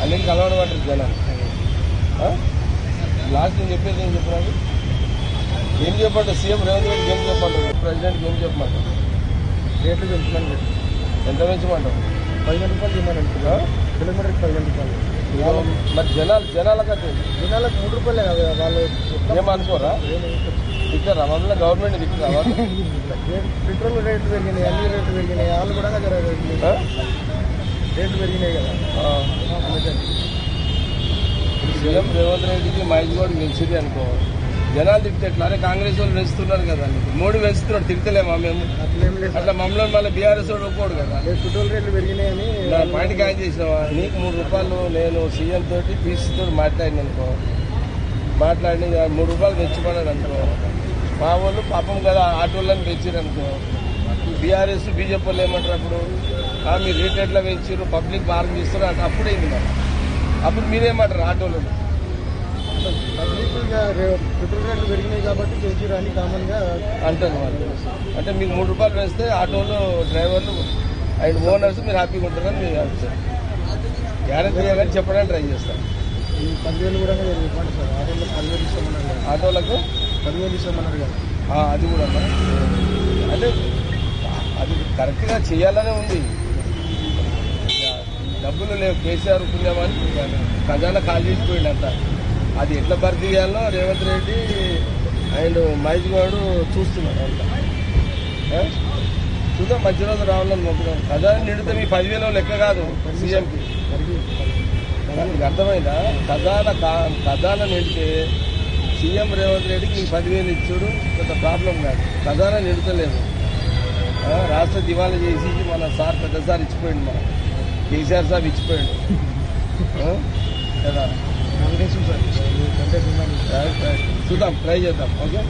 అన్నింటికి అలవాటు పడ్డారు జనాలు. లాస్ట్ నేను చెప్పేది ఏం చెప్పినాడు, ఏం చెప్పంటారు సీఎం రేవంత్ రెడ్డికి ఏం చెప్పంటారు, ప్రెసిడెంట్కి ఏం చెప్పమంటారు? రేట్లు పెంచమని చెప్పి ఎంత పెంచమంటారు? 15 రూపాయలు ఇవ్వమంటారు. కిలోమీటర్కి 15 రూపాయలు. మరి జనాలకు అంటే జనాలకు 3 రూపాయలే కదా వాళ్ళు ఏమనుకోరా? తిట్టారా మమ్మల్ని? గవర్నమెంట్ తిట్టారా వాళ్ళు? పెట్రోల్ రేట్లు పెరిగినాయి, అన్ని రేట్లు పెరిగినాయి, వాళ్ళు కూడా రేట్లు పెరిగినాయి కదా. సీఎం రేవంత్ రెడ్డికి మహేష్ గౌడ్ పెంచింది అనుకో, జనాలు తిట్టే ఎట్లా? అరే కాంగ్రెస్ వాళ్ళు పెంచుతున్నారు కదా, మోడీ పెంచుతున్నాడు, తిడతలేమా మేము? అట్లా మమ్మల్ని మళ్ళీ బీఆర్ఎస్ వాడు ఒప్పుకోడు కదా. పెట్రోల్ రేట్లు పెరిగినాయని పాయింట్కి ఆయన చేసినావా? నీకు 3 రూపాయలు నేను సీఎం తోటి పీసీతో మాట్లాడిన అనుకో, మాట్లాడి 3 రూపాయలు పెంచుకున్నాడు అనుకో, మా వాళ్ళు పాపం కదా ఆటోళ్ళని పెంచారు అనుకో, బీఆర్ఎస్ బీజేపీ వాళ్ళు ఏమంటారు అప్పుడు? మీరు రేట్ ఎట్లా పెంచారు, పబ్లిక్ బాగా చేస్తారు అంటే అప్పుడైంది మరి. అప్పుడు మీరేమంటారు ఆటోళ్ళు? పెట్రోల్ రేట్లు పెరిగినాయి కాబట్టి పెంచారు అని కామన్ గా అంటారు వాళ్ళు. అంటే మీకు 3 రూపాయలు వేస్తే ఆటోలు డ్రైవర్లు అండ్ ఓనర్స్ మీరు హ్యాపీగా ఉంటారని మీరు చెప్తారు. గ్యారెంటీ కానీ చెప్పడానికి ట్రై చేస్తారు. ఈ 10,000 కూడా ఇవ్వండి సార్. ఆటోలకు 10,000 ఇస్తామన్నారు కదా. ఆటోలకు 10,000 ఇస్తామన్నారు కదా. అది కూడా అంటే అది కరెక్ట్గా చేయాలనే ఉంది. డబ్బులు లేవు, కేసీఆర్ పుణ్యమని ఖజానా ఖాళీ చేసిపోయింది అంతా. అది ఎట్లా భర్తీ చేయాలో రేవంత్ రెడ్డి అండ్ మహేష్ గౌడ్ చూస్తున్నారు అంతా. చూద్దాం, మంచి రోజు రావాలని మొక్కుదాం. ఖజానా నిండితే మీ 10,000 లెక్క కాదు సీఎంకి. మీకు అర్థమైందా? ఖజానా నిండితే సీఎం రేవంత్ రెడ్డికి ఈ 10,000 ఇచ్చాడు, పెద్ద ప్రాబ్లం కాదు. ఖజానా నిండుతలేదు. రాష్ట్ర దివాళా చేసి మన సార్ పెద్ద సార్ ఇచ్చిపోయింది, మన కేసీఆర్ సార్ ఇచ్చిపోయాడు కదా. కాంగ్రెస్ సార్ చూద్దాం, ట్రై చేద్దాం. ఓకే.